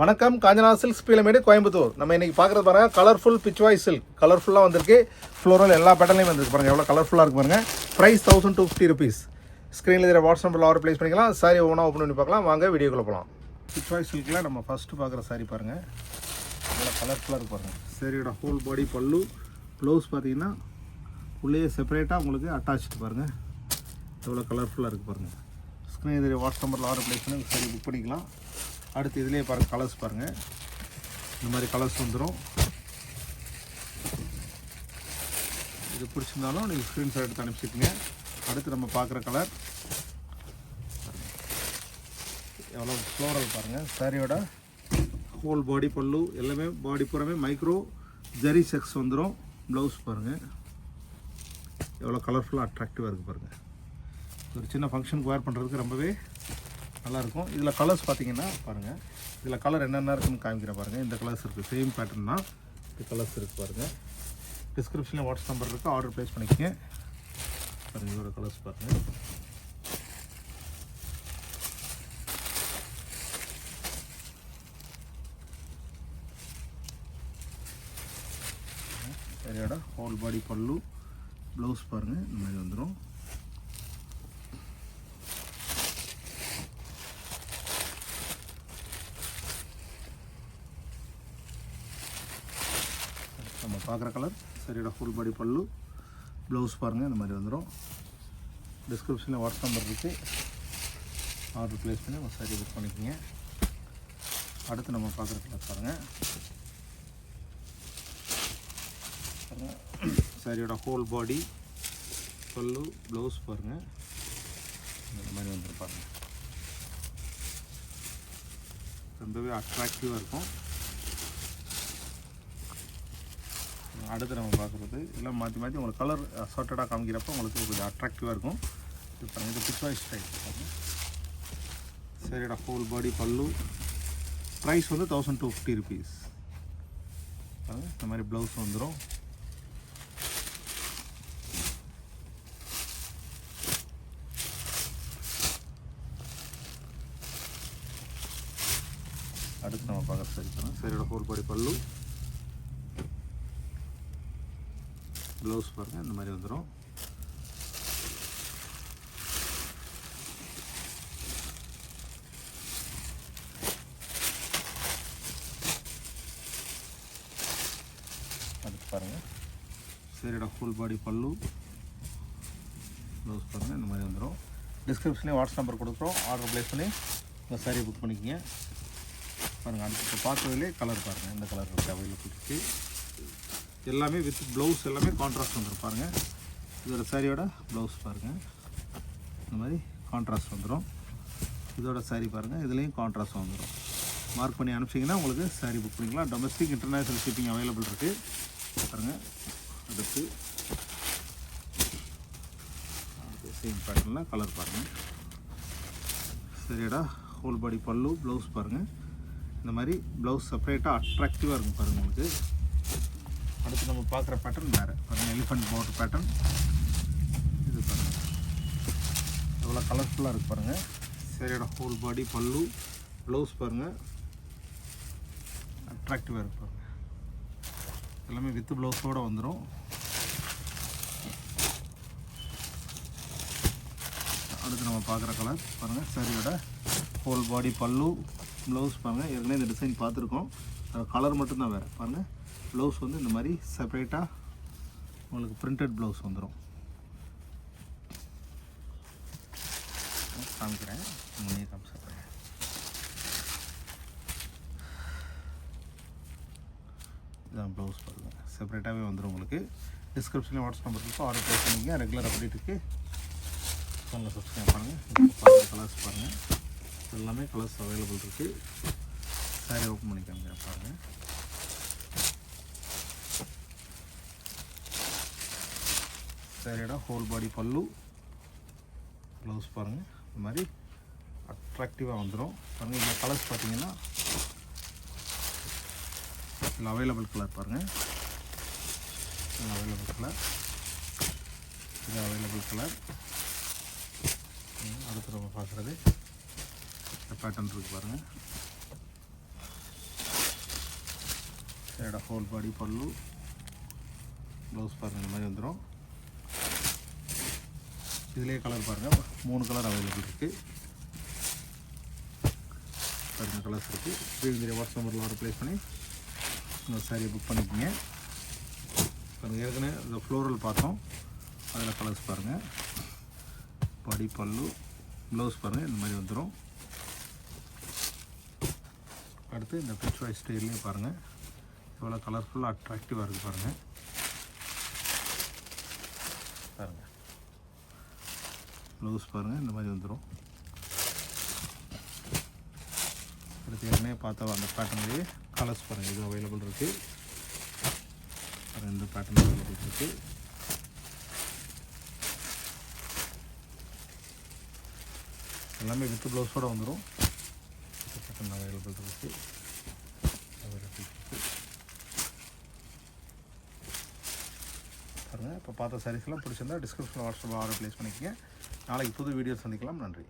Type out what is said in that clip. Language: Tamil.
வணக்கம். காஞ்சனா சில்க்ஸ் பீலமேடு கோயம்புத்தூர். நம்ம இன்றைக்கி பார்க்குறது பாருங்கள், கலர்ஃபுல் பிச்வாய் சில்க். கலர்ஃபுல்லாக வந்திருக்கு. ஃப்ளோரல் எல்லா பேட்டர்லையும் வந்துருக்கு பாருங்கள். எவ்வளோ கலர்ஃபுல்லாக இருக்குது பாருங்கள். Price 1250 rupees. ஸ்க்ரீனில் இதில் வாட்ஸ்அப் நம்பரில் ஆர்டர் ப்ளேஸ் பண்ணிக்கலாம். சாரி ஒவ்வொன்றா ஓப்பன் பண்ணி பார்க்கலாம். வாங்க வீடியோக்குள்ளே போகலாம். பிச்வாய் சில்கில் நம்ம ஃபஸ்ட்டு பார்க்குற சாரி பாருங்கள். எவ்வளோ கலர்ஃபுல்லாக இருக்குது பாருங்கள். சாரியோட ஹோல் பாடி பல்லு, ப்ளவுஸ் பார்த்தீங்கன்னா உள்ளே செப்பரேட்டாக உங்களுக்கு அட்டாச்சு பாருங்கள். எவ்வளோ கலர்ஃபுல்லாக இருக்குது பாருங்கள். ஸ்க்ரீன் இதில் வாட்ஸ்அப் நம்பரில் ஆர்டர் ப்ளேஸ் பண்ணி சாரி புக் பண்ணிக்கலாம். அடுத்து இதிலே பாருங்கள், கலர்ஸ் பாருங்கள். இந்த மாதிரி கலர்ஸ் வந்துடும். இது பிடிச்சிருந்தாலும் நீங்கள் ஸ்க்ரீன்ஷாட் எடுத்து அனுப்பிச்சிட்டுங்க. அடுத்து நம்ம பார்க்குற கலர் எவ்வளோ ஃப்ளோரல் பாருங்கள். சாரியோட ஹோல் பாடி பல்லு எல்லாமே பாடி பூராமே மைக்ரோ ஜரி செக்ஸ் வந்துடும். ப்ளவுஸ் பாருங்கள் எவ்வளோ கலர்ஃபுல்லாக அட்ராக்டிவாக இருக்குது பாருங்கள். ஒரு சின்ன ஃபங்க்ஷனுக்கு வேர் பண்ணுறதுக்கு ரொம்பவே நல்லாயிருக்கும். இதில் கலர்ஸ் பார்த்தீங்கன்னா பாருங்கள், இதில் கலர் என்னென்ன இருக்குதுன்னு காமிக்கிறேன் பாருங்கள். இந்த கலர்ஸ் இருக்குது, சேம் பேட்டர்ன் தான். இந்த கலர்ஸ் இருக்குது பாருங்கள். டிஸ்கிரிப்ஷனில் வாட்ஸ்அப் நம்பர் இருக்குது, ஆர்டர் ப்ளேஸ் பண்ணிக்கங்க. பாருங்கள் இதோட கலர்ஸ் பாருங்கள். சரியோட ஹோல் பாடி பல்லு, ப்ளவுஸ் பாருங்கள் இந்த மாதிரி வந்துடும். நம்ம பார்க்குற கலர் சரியோட ஃபுல் பாடி பல்லு, ப்ளவுஸ் பாருங்கள் இந்த மாதிரி வந்துடும். டிஸ்கிரிப்ஷனில் வாட்ஸ்அப் நம்பர் இருக்குது, ஆர்டர் ப்ளேஸ் பண்ணி நம்ம சாரி புக் பண்ணிக்கோங்க. அடுத்து நம்ம பார்க்குற கலர் பாருங்கள். சாரியோட ஹோல் பாடி பல்லு, ப்ளவுஸ் பாருங்கள் இந்த மாதிரி வந்துடும் பாருங்கள். ரொம்பவே அட்ராக்டிவாக இருக்கும். அடுத்து நம்ம பார்க்குறது எல்லாம் மாற்றி மாற்றி உங்களுக்கு கலர் அசார்ட்டடாக காமிக்கிறப்போ உங்களுக்கு கொஞ்சம் அட்ராக்டிவாக இருக்கும். இது பாருங்கள், இது பிச்வாய் ஸ்டைல் பாருங்கள். சரியோட ஹோல் பாடி பல்லு, ப்ரைஸ் வந்து 1250 rupees. பாருங்கள் இந்த மாதிரி ப்ளவுஸ் வந்துடும். அடுத்து நம்ம பார்க்குற சரி பாருங்கள். சரியோட ஹோல் பாடி பல்லு, ப்ளவுஸ் பாருங்கள் இந்த மாதிரி வந்துடும். அடுத்து பாருங்கள் சரியோட ஃபுல் பாடி பல்லு, ப்ளவுஸ் பாருங்கள் இந்த மாதிரி வந்துடும். டிஸ்கிரிப்ஷன்லேயே வாட்ஸ்அப் நம்பர் கொடுக்குறோம், ஆர்டர் ப்ளேஸ் பண்ணி இந்த சாரியை புக் பண்ணிக்கோங்க. பாருங்கள் அடுத்து பார்த்ததுலேயே கலர் பாருங்கள், இந்த கலர் இருக்குது, அவைலபிள் இருக்குது. எல்லாமே வித் ப்ளவுஸ் எல்லாமே கான்ட்ராஸ்ட் வந்துடும் பாருங்கள். இதோட சாரியோட ப்ளவுஸ் பாருங்கள் இந்த மாதிரி கான்ட்ராஸ்ட் வந்துடும். இதோட சாரி பாருங்கள், இதுலேயும் கான்ட்ராஸ்ட் வந்துடும். மார்க் பண்ணி அனுப்பிச்சிங்கன்னா உங்களுக்கு சாரி புக் பண்ணிக்கலாம். டொமஸ்டிக் இன்டர்நேஷ்னல் ஷிப்பிங் அவைலபிள் இருக்குது பாருங்கள். அடுத்து சேம் பேட்டர்னில் கலர் பாருங்கள். சரியோட ஹோல் பாடி பல்லு, ப்ளவுஸ் பாருங்கள் இந்த மாதிரி ப்ளவுஸ் செப்பரேட்டாக அட்ராக்டிவாக இருக்கும் பாருங்கள் உங்களுக்கு. அடுத்து நம்ம பார்க்குற பேட்டர்ன் வேறு பாருங்கள், எலிஃபண்ட் பார்டர் பேட்டர்ன். இது பாருங்கள் எவ்வளோ கலர்ஃபுல்லாக இருக்குது பாருங்கள். சரியோட ஹோல் பாடி பல்லு, ப்ளவுஸ் பாருங்கள் அட்ராக்டிவாக இருக்குது பாருங்கள். எல்லாமே வித் ப்ளவுஸோடு வந்துடும். அடுத்து நம்ம பார்க்குற கலர் பாருங்கள். சரியோட ஹோல் பாடி பல்லு, ப்ளவுஸ் பாருங்கள். ஏற்கனவே இந்த டிசைன் பார்த்துருக்கோம், அது கலர் மட்டும்தான் வேறு பாருங்கள். ப்ளவுஸ் வந்து இந்த மாதிரி செப்பரேட்டாக உங்களுக்கு பிரிண்டட் ப்ளவுஸ் வந்துடும். காமிக்கிறேன், முன்னே காமிச்சிடுறேன். இதான் ப்ளவுஸ் பாருங்கள், செப்பரேட்டாகவே வந்துடும் உங்களுக்கு. டிஸ்கிரிப்ஷனில் வாட்ஸ்அப் நம்பர் இருக்கும், ஆர்டர் ப்ளேஸ் பண்ணிங்க. ரெகுலர் அப்டேட்டுக்கு சேனலை சப்ஸ்கிரைப் பண்ணுங்கள். கலர்ஸ் பாருங்கள், எல்லாமே கலர்ஸ் அவைலபிள் இருக்குது. சாரி ஓப்பன் பண்ணி காமிக்கிறேன் பாருங்கள். சாரியோட ஹோல் பாடி பல்லு, ப்ளவுஸ் பாருங்கள் இந்த மாதிரி அட்ராக்டிவாக வந்துடும் பாருங்கள். இந்த கலர்ஸ் பார்த்தீங்கன்னா இதில் அவைலபிள் கலர் பாருங்கள். இது அவைலபிள் கலர், இது அவைலபிள் கலர். அடுத்து நம்ம பார்க்குறது இந்த பேட்டர்ன் இருக்குது பாருங்கள். சைடு ஹோல் பாடி பல்லு ப்ளவுஸ் பாருங்கள் இந்த மாதிரி வந்துடும். இதிலே கலர் பாருங்கள் 3 கலர் அவைலபிள் இருக்குது. பாருங்கள் கலர்ஸ் இருக்குது. ஸ்க்ரீன் வாட்ஸ்அப் நம்பரில் ஆர்டர் ப்ளேஸ் பண்ணி உங்கள் சாரியை புக் பண்ணிக்கோங்க. பாருங்கள் ஏற்கனவே இந்த ஃப்ளோரல் பார்த்தோம், அதில் கலர்ஸ் பாருங்கள். பாடி பல்லு ப்ளவுஸ் பாருங்கள் இந்த மாதிரி வந்துடும். அடுத்து இந்த பிச் வாய்ஸ் ஸ்டைல்லையும் பாருங்கள் எவ்வளோ கலர்ஃபுல்லாக அட்ராக்டிவாக இருக்குது பாருங்கள். பாருங்கள் ப்ளவுஸ் பாருங்கள் இந்த மாதிரி வந்துடும். அடுத்து ஏற்கனவே பார்த்தா அந்த பேட்டர்ன்லேயே கலர்ஸ் பாருங்கள் இது அவைலபிள் இருக்குது. இந்த பேட்டர்ன் அவைலபிள் இருக்குது. எல்லாமே வித் ப்ளவுஸோடு வந்துடும். பேட்டர்ன் அவைலபிள் இருக்குது. பாருங்கள் இப்போ பார்த்த சாரீஸ்லாம் பிடிச்சிருந்தா டிஸ்கிரிப்ஷனில் வாட்ஸ்அப்பில் ஆர்டர் ப்ளேஸ் பண்ணிக்கோங்க. நாளைக்கு புது வீடியோ சந்திக்கலாம். நன்றி.